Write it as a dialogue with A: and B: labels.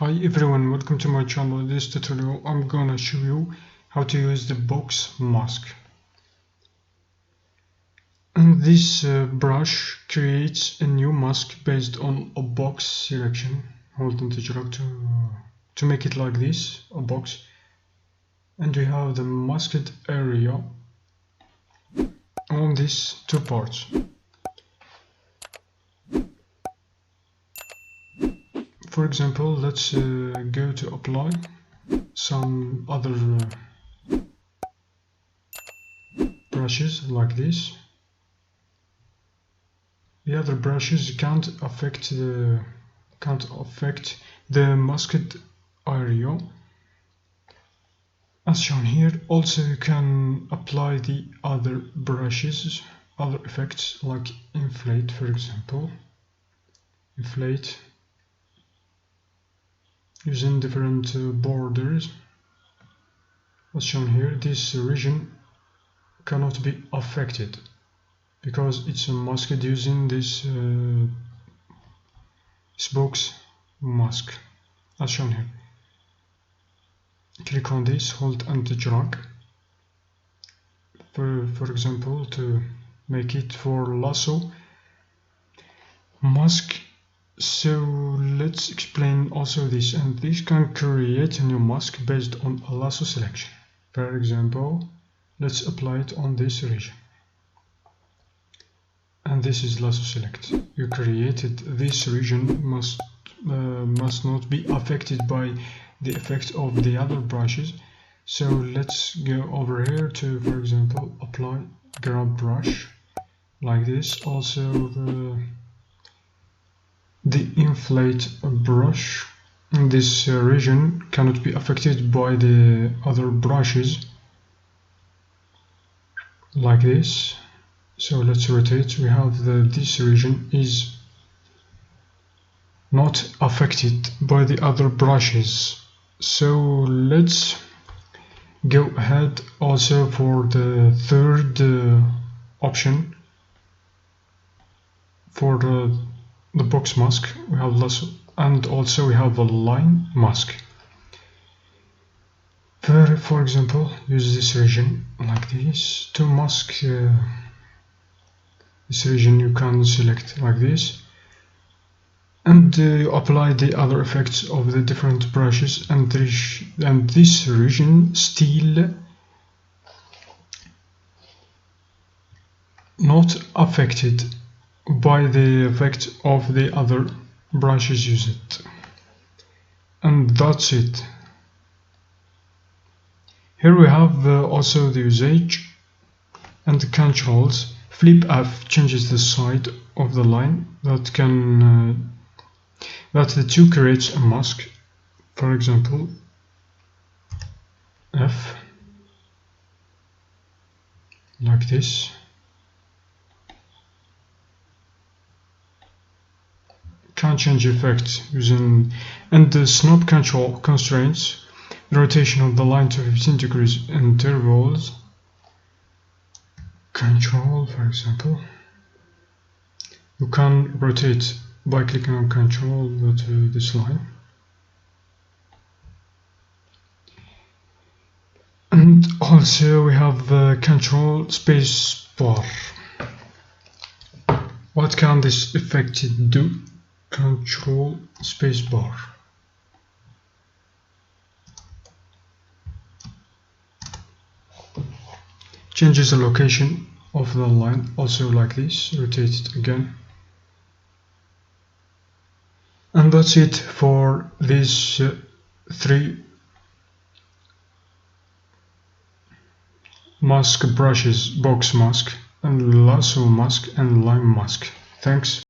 A: Hi everyone, welcome to my channel. In this tutorial I'm gonna show you how to use the box mask. And this brush creates a new mask based on a box selection. Hold on to drag to make it like this, a box. And we have the masked area on these two parts. For example, let's go to apply some other brushes like this. The other brushes can't affect the masked area as shown here. Also, you can apply the other brushes, other effects like inflate, for example. Inflate using different borders as shown here. This region cannot be affected because it's masked using this box mask as shown here. Click on this, hold and drag. For example, to make it for lasso mask. So let's explain also this, and this can create a new mask based on a lasso selection. For example, let's apply it on this region. And this is lasso select. You created this region must not be affected by the effect of the other brushes. So let's go over here to, for example, apply grab brush like this. Also the inflate brush in this region cannot be affected by the other brushes like this. So let's rotate. We have this region is not affected by the other brushes. So let's go ahead also for the third option. For the box mask we have lasso, and also we have a line mask. For example, use this region like this to mask this region. You can select like this and apply the other effects of the different brushes, and this region still not affected by the effect of the other brushes used. And that's it. Here we have also the usage and the controls. Flip F changes the side of the line that can that the two creates a mask. For example, F like this. Can change effect using, and the snap control constraints the rotation of the line to 15 degrees intervals. Control, for example, you can rotate by clicking on control to this line. And also we have control space bar. What can this effect do? Control space bar. Changes the location of the line, also like this. Rotate it again. And that's it for these three mask brushes: box mask and lasso mask and line mask. Thanks.